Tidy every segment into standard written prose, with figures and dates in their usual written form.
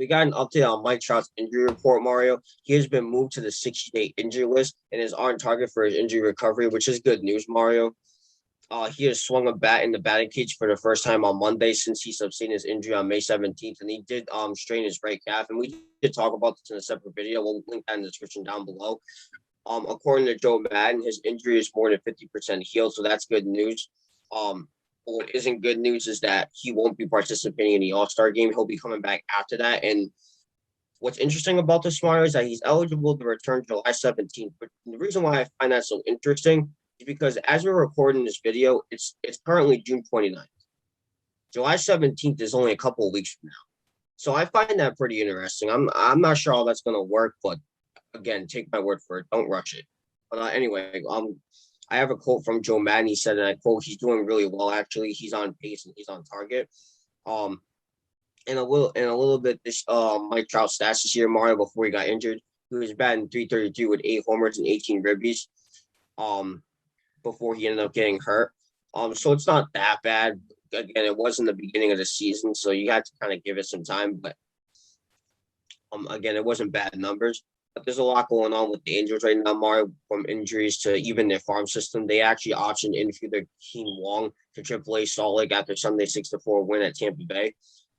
we got an update on Mike Trout's injury report, Mario. He has been moved to the 60-day injury list and is on target for his injury recovery, which is good news, Mario. He has swung a bat in the batting cage for the first time on Monday since he sustained his injury on May 17th, and he did strain his right calf. And we did talk about this in a separate video. We'll link that in the description down below. According to Joe Madden, his injury is more than 50% healed, so that's good news. What isn't good news is that he won't be participating in the All-Star game. He'll be coming back after that. And what's interesting about this, Mario, is that he's eligible to return July 17th. But the reason why I find that so interesting is because as we're recording this video, it's currently June 29th. July 17th is only a couple of weeks from now. So I find that pretty interesting. I'm not sure how that's going to work, but again, take my word for it. Don't rush it. But anyway, I have a quote from Joe Madden. He said, and I quote, "He's doing really well. Actually, he's on pace and he's on target." And a little bit this Mike Trout stats this year, Mario, before he got injured. He was batting .333 with 8 homers and 18 ribbies. Before he ended up getting hurt. So it's not that bad. Again, it was in the beginning of the season, so you had to kind of give it some time. But again, it wasn't bad numbers. But there's a lot going on with the Angels right now, Mario, from injuries to even their farm system. They actually optioned infielder Keen Wong to AAA Salt Lake after Sunday's 6-4 win at Tampa Bay.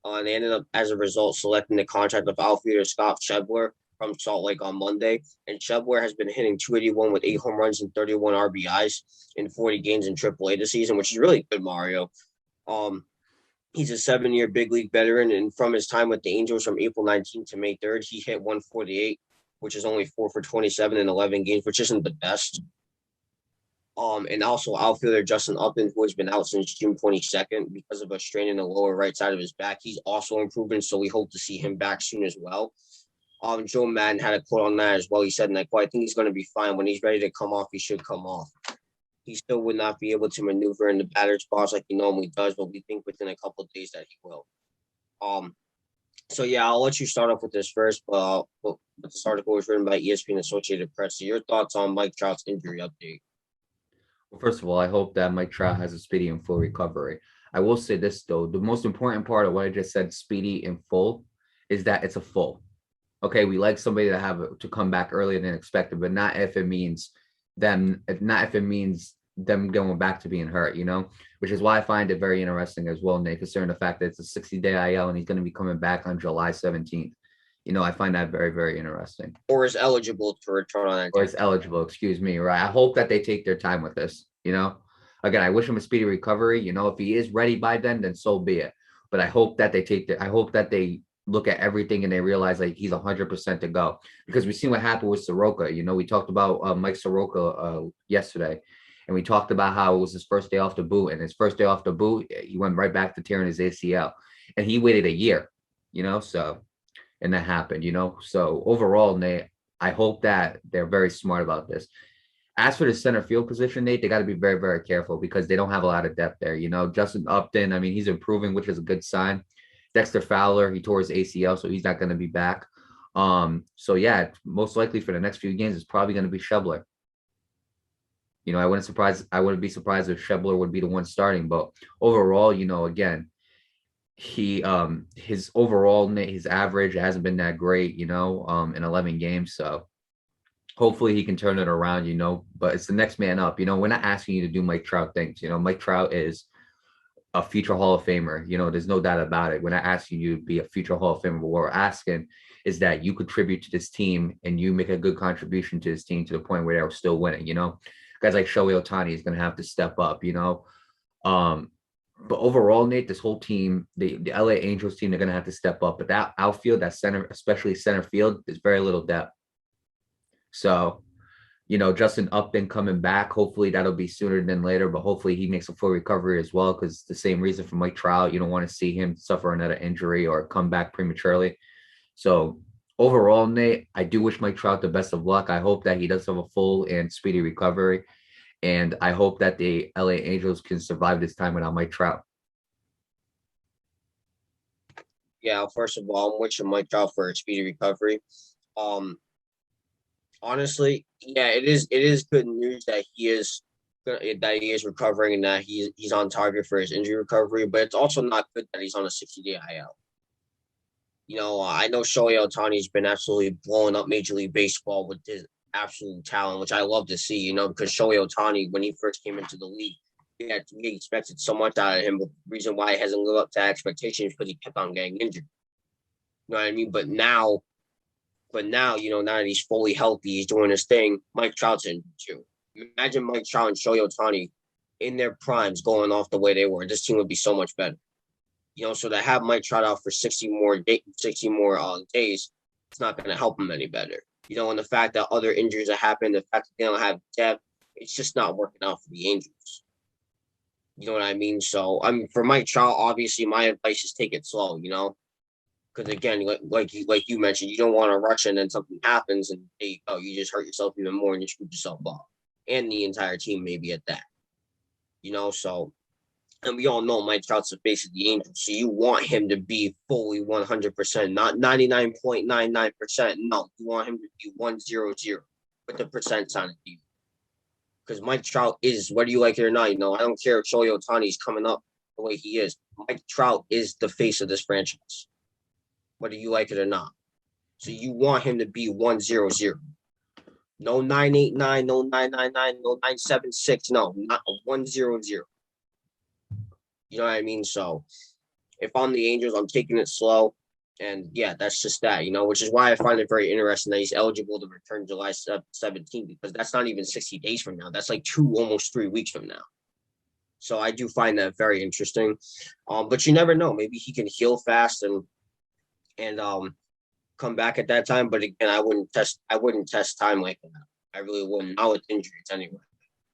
And they ended up, as a result, selecting the contract of outfielder Scott Schebler from Salt Lake on Monday. And Schebler has been hitting .281 with 8 home runs and 31 RBIs in 40 games in AAA this season, which is really good, Mario. He's a 7-year big league veteran, and from his time with the Angels from April 19th to May 3rd, he hit 148, which is only 4 for 27 in 11 games, which isn't the best. And also outfielder Justin Upton, who has been out since June 22nd because of a strain in the lower right side of his back. He's also improving, so we hope to see him back soon as well. Joe Madden had a quote on that as well. He said, and I think he's going to be fine. When he's ready to come off, he should come off. He still would not be able to maneuver in the batter's box like he normally does, but we think within a couple of days that he will. So, yeah, I'll let you start off with this first. But this article was written by ESPN Associated Press. So your thoughts on Mike Trout's injury update? Well, first of all, I hope that Mike Trout has a speedy and full recovery. I will say this, though. The most important part of what I just said, speedy and full, is that it's a full. Okay, we like somebody to come back earlier than expected, but not if it means them going back to being hurt, which is why I find it very interesting as well, Nate, considering the fact that it's a 60-day IL and he's going to be coming back on July 17th. I find that very, very interesting. Or is eligible to return on that. Or is eligible, excuse me, right? I hope that they take their time with this, Again, I wish him a speedy recovery. If he is ready by then so be it. But I hope that they look at everything and they realize like he's 100% to go, because we've seen what happened with Soroka. We talked about Mike Soroka yesterday, and we talked about how it was his first day off the boot, and his first day off the boot, he went right back to tearing his ACL, and he waited a year, and that happened, so overall, Nate, I hope that they're very smart about this. As for the center field position, Nate, they got to be very, very careful because they don't have a lot of depth there. Justin Upton, I mean, he's improving, which is a good sign. Dexter Fowler, he tore his ACL, so he's not going to be back. So yeah, most likely for the next few games, it's probably going to be Schebler. I wouldn't be surprised if Schebler would be the one starting. But overall, again, his average hasn't been that great, in 11 games. So hopefully he can turn it around, But it's the next man up. We're not asking you to do Mike Trout things. Mike Trout is a future Hall of Famer. There's no doubt about it. We're not asking you to be a future Hall of Famer. But what we're asking is that you contribute to this team and you make a good contribution to this team to the point where they're still winning. Guys like Shohei Ohtani is going to have to step up, But overall, Nate, this whole team, the LA Angels team, they're going to have to step up. But that outfield, that center, especially center field, there's very little depth. So, Justin Upton coming back, hopefully that'll be sooner than later, but hopefully he makes a full recovery as well, because the same reason for Mike Trout, you don't want to see him suffer another injury or come back prematurely. So overall, Nate, I do wish Mike Trout the best of luck. I hope that he does have a full and speedy recovery, and I hope that the LA Angels can survive this time without Mike Trout. Yeah, first of all, I'm wishing Mike Trout for a speedy recovery. Honestly, yeah, it is good news that he is recovering and that he's on target for his injury recovery, but it's also not good that he's on a 60-day IL. I know Shohei Ohtani's been absolutely blowing up Major League Baseball with his absolute talent, which I love to see, because Shohei Ohtani, when he first came into the league, we expected so much out of him. But the reason why he hasn't lived up to expectations is because he kept on getting injured. You know what I mean? But now, now that he's fully healthy, he's doing his thing. Mike Trout's in too. Imagine Mike Trout and Shohei Ohtani in their primes going off the way they were. This team would be so much better. So to have Mike Trout out for 60 more days, it's not going to help him any better. And the fact that other injuries have happened, the fact that they don't have depth, it's just not working out for the Angels. You know what I mean? So, for Mike Trout, obviously, my advice is take it slow. Because again, like you mentioned, you don't want to rush and then something happens and you just hurt yourself even more and you screwed yourself up, and the entire team maybe at that. So. And we all know Mike Trout's the face of the Angels, so you want him to be fully 100%, not 99.99%. No, you want him to be 100 with the percent on it. Because Mike Trout is, whether you like it or not, I don't care if Shohei Ohtani is coming up the way he is. Mike Trout is the face of this franchise, whether you like it or not. So you want him to be 100. No 989, no 999, no 976. No, not 100. You know what I mean? So if I'm the Angels, I'm taking it slow. And yeah, that's just that, which is why I find it very interesting that he's eligible to return July 17th, because that's not even 60 days from now. That's like almost 3 weeks from now. So I do find that very interesting. But you never know. Maybe he can heal fast and come back at that time. But again, I wouldn't test time like that. I really wouldn't. Not with injuries anyway.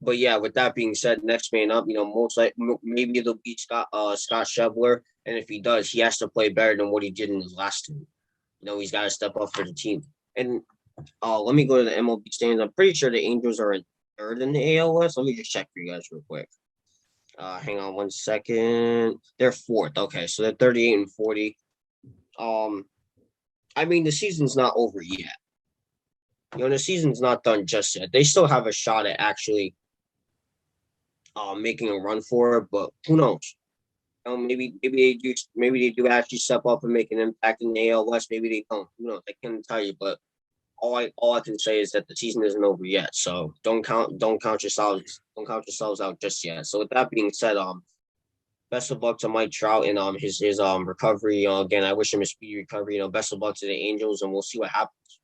But yeah, with that being said, next man up, most like maybe it'll be Scott Schebler, and if he does, he has to play better than what he did in his last team. He's got to step up for the team. And let me go to the MLB standings. I'm pretty sure the Angels are in third in the AL West. Let me just check for you guys real quick. Hang on 1 second. They're fourth. Okay, so they're 38 and 40. The season's not over yet. The season's not done just yet. They still have a shot at actually making a run for it, but who knows? Maybe they do actually step up and make an impact in the AL West. Maybe they don't. Who knows? I can't tell you, but all I can say is that the season isn't over yet. So don't count yourselves out just yet. So with that being said, best of luck to Mike Trout and his recovery. Again, I wish him a speedy recovery. Best of luck to the Angels, and we'll see what happens.